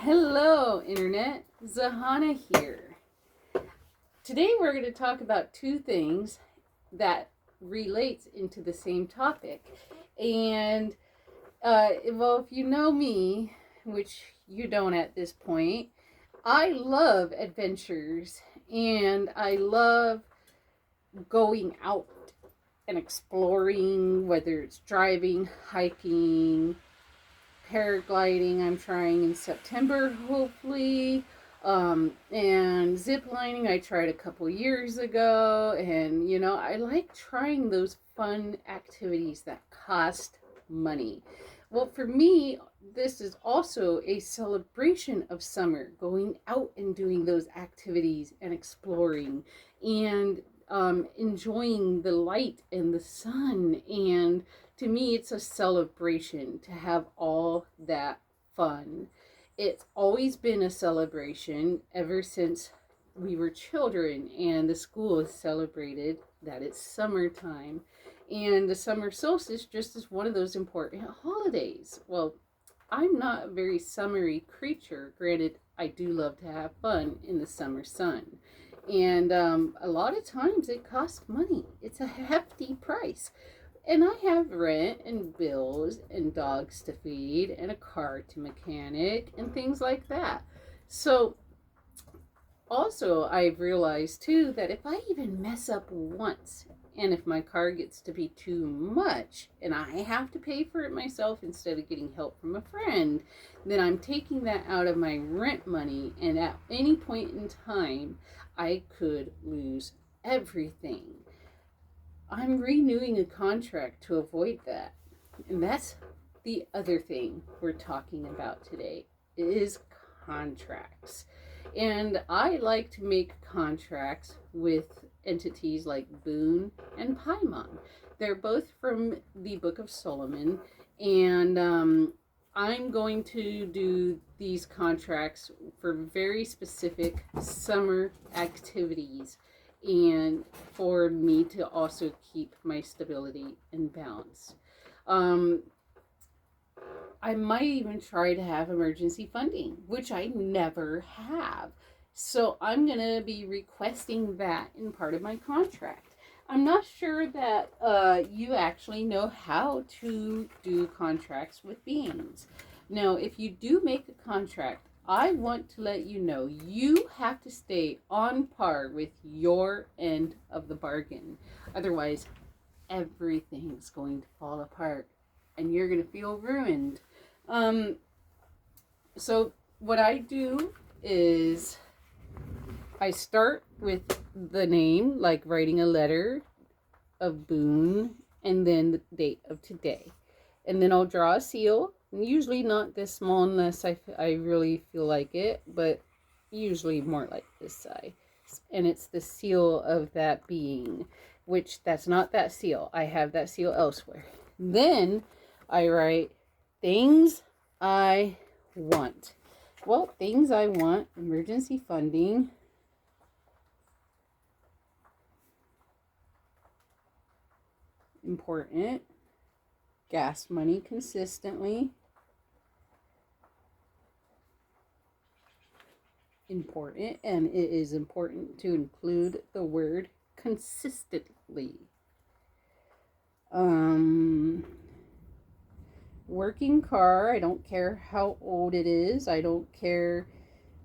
Hello, Internet. Zihauna here. Today we're going to talk about two things that relates into the same topic. And, if you know me, which you don't at this point, I love adventures and I love going out and exploring, whether it's driving, hiking, paragliding. I'm trying in September, hopefully. And zip lining I tried a couple years ago. And, I like trying those fun activities that cost money. Well, for me, this is also a celebration of summer, going out and doing those activities and exploring and enjoying the light and the sun. And to me, it's a celebration to have all that fun. It's always been a celebration ever since we were children, and the school has celebrated that it's summertime. And the summer solstice just is one of those important holidays. Well, I'm not a very summery creature. Granted, I do love to have fun in the summer sun. And a lot of times it costs money. It's a hefty price. And I have rent and bills and dogs to feed and a car to mechanic and things like that. So also I've realized too that if I even mess up once and if my car gets to be too much and I have to pay for it myself instead of getting help from a friend, then I'm taking that out of my rent money, and at any point in time I could lose everything. I'm renewing a contract to avoid that. And that's the other thing we're talking about today is contracts. And I like to make contracts with entities like Boone and Paimon. They're both from the Book of Solomon, and I'm going to do these contracts for very specific summer activities and for me to also keep my stability and balance. I might even try to have emergency funding, which I never have. So I'm going to be requesting that in part of my contract. I'm not sure that you actually know how to do contracts with beings. Now, if you do make a contract, I want to let you know you have to stay on par with your end of the bargain. Otherwise, everything's going to fall apart and you're going to feel ruined. So what I do is I start with the name, like writing a letter of Boone and then the date of today. And then I'll draw a seal. Usually not this small unless I really feel like it, but usually more like this size. And it's the seal of that being, which that's not that seal. I have that seal elsewhere. Then I write things I want. Well, things I want: emergency funding, important, gas money consistently, important, and it is important to include the word consistently. Working car, I don't care how old it is. I don't care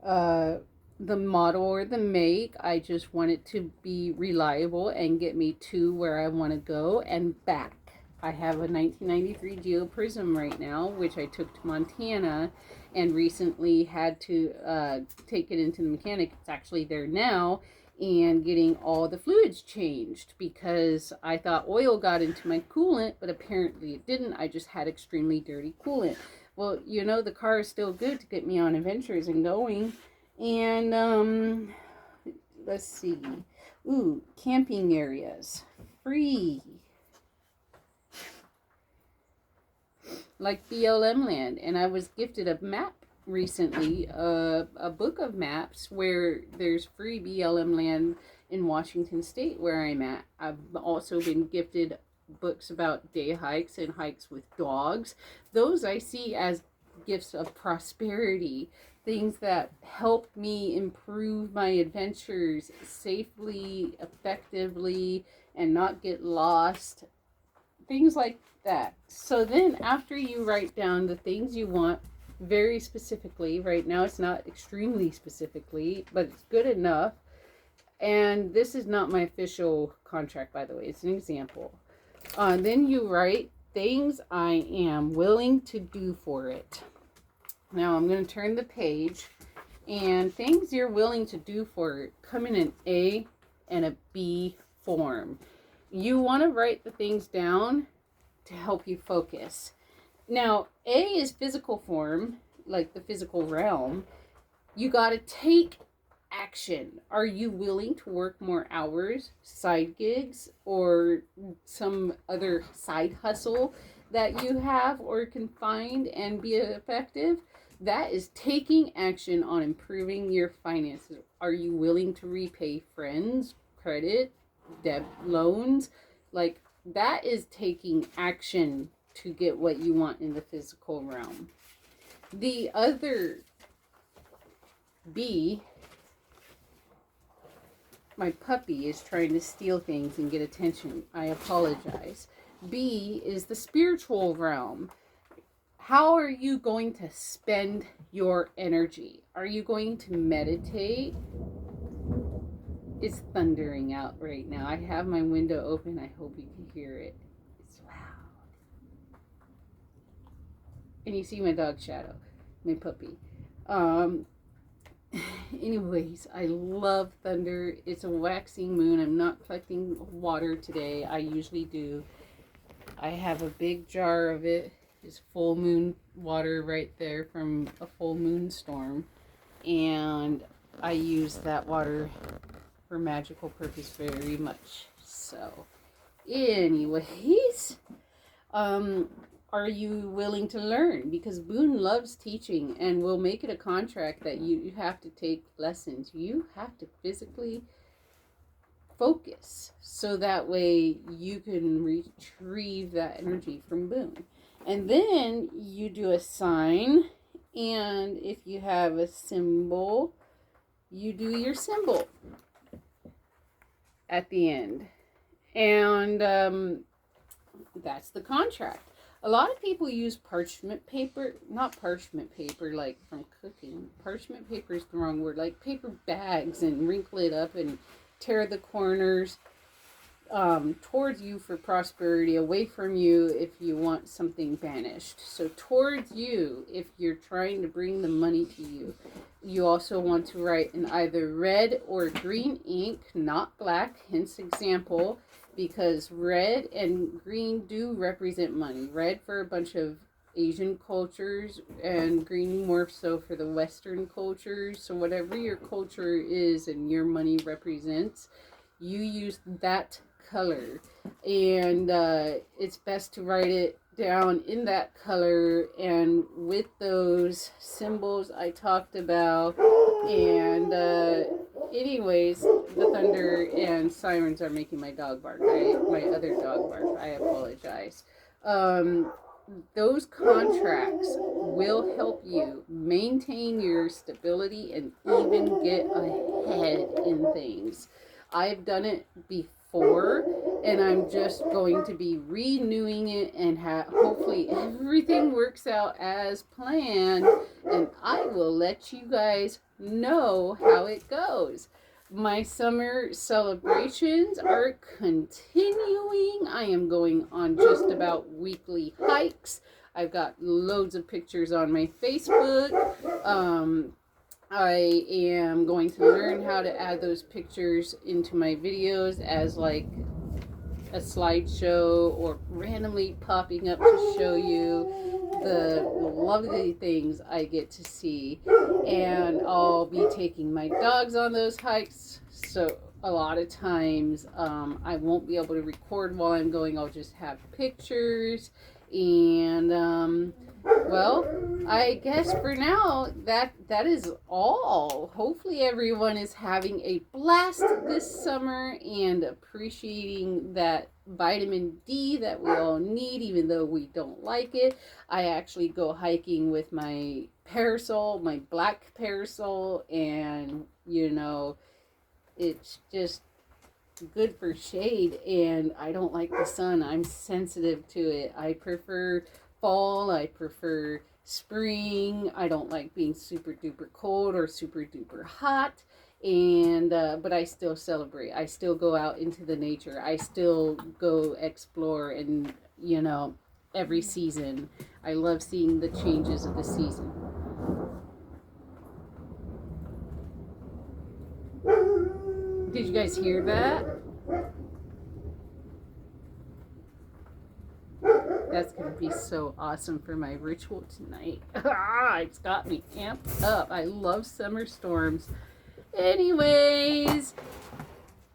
the model or the make. I just want it to be reliable and get me to where I want to go and back. I have a 1993 Geo Prism right now, which I took to Montana and recently had to take it into the mechanic. It's actually there now, and getting all the fluids changed because I thought oil got into my coolant, but apparently it didn't. I just had extremely dirty coolant. Well, the car is still good to get me on adventures and going. And let's see. Ooh, camping areas. Free. Like BLM land. And I was gifted a map recently, a book of maps where there's free BLM land in Washington State where I'm at. I've also been gifted books about day hikes and hikes with dogs. Those I see as gifts of prosperity, things that help me improve my adventures safely, effectively, and not get lost, things like that. So then after you write down the things you want very specifically, right now it's not extremely specifically, but it's good enough. And this is not my official contract, by the way, it's an example. Then you write things I am willing to do for it. Now I'm going to turn the page, and things you're willing to do for it come in an A and a B form. You want to write the things down to help you focus. Now, A is physical form, like the physical realm. You got to take action. Are you willing to work more hours, side gigs, or some other side hustle that you have or can find and be effective? That is taking action on improving your finances. Are you willing to repay friends, credit, debt, loans? Like, that is taking action to get what you want in the physical realm. The other B, my puppy is trying to steal things and get attention. I apologize. B is the spiritual realm. How are you going to spend your energy? Are you going to meditate? It's thundering out right now. I have my window open. I hope you can hear it. It's loud. And you see my dog Shadow, my puppy. Anyways, I love thunder. It's a waxing moon. I'm not collecting water today. I usually do. I have a big jar of it. It's full moon water right there from a full moon storm. And I use that water for magical purpose very much. So, anyways, are you willing to learn? Because Boone loves teaching and will make it a contract that you have to take lessons. You have to physically focus so that way you can retrieve that energy from Boone. And then you do a sign, and if you have a symbol, you do your symbol at the end. And that's the contract. A lot of people use parchment paper, not parchment paper like from cooking. Parchment paper is the wrong word, like paper bags, and wrinkle it up and tear the corners towards you for prosperity, away from you if you want something banished. So towards you if you're trying to bring the money to you. You also want to write in either red or green ink, not black, hence example, because red and green do represent money. Red for a bunch of Asian cultures, and green more so for the Western cultures. So whatever your culture is and your money represents, you use that color. And it's best to write it down in that color and with those symbols I talked about. And anyways, the thunder and sirens are making my dog bark. My other dog bark. I apologize. Those contracts will help you maintain your stability and even get ahead in things. I've done it before, and I'm just going to be renewing it, and hopefully everything works out as planned, and I will let you guys know how it goes. My summer celebrations are continuing. I am going on just about weekly hikes. I've got loads of pictures on my Facebook. I am going to learn how to add those pictures into my videos as like a slideshow, or randomly popping up to show you the lovely things I get to see. And I'll be taking my dogs on those hikes, so a lot of times I won't be able to record while I'm going. I'll just have pictures. And well, I guess for now that is all. Hopefully everyone is having a blast this summer and appreciating that vitamin D that we all need, even though we don't like it. I actually go hiking with my parasol, my black parasol, and it's just good for shade. And I don't like the sun. I'm sensitive to it. I prefer fall. I prefer spring. I don't like being super duper cold or super duper hot. And but I still celebrate. I still go out into the nature. I still go explore, and every season I love seeing the changes of the season. Did you guys hear that? That's going to be so awesome for my ritual tonight. It's got me amped up. I love summer storms. Anyways,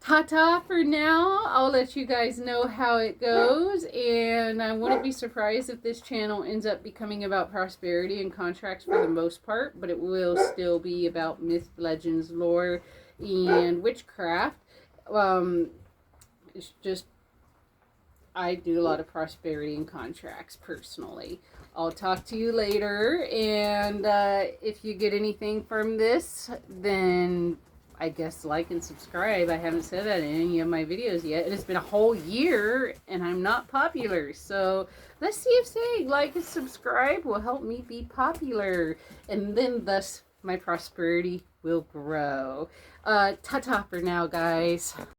ta-ta for now. I'll let you guys know how it goes. And I wouldn't be surprised if this channel ends up becoming about prosperity and contracts for the most part. But it will still be about myth, legends, lore, and witchcraft. It's just I do a lot of prosperity and contracts personally. I'll talk to you later, and if you get anything from this, then I guess like and subscribe. I haven't said that in any of my videos yet. It's been a whole year, and I'm not popular, so let's see if saying like and subscribe will help me be popular, and then thus my prosperity will grow. Ta-ta for now, guys.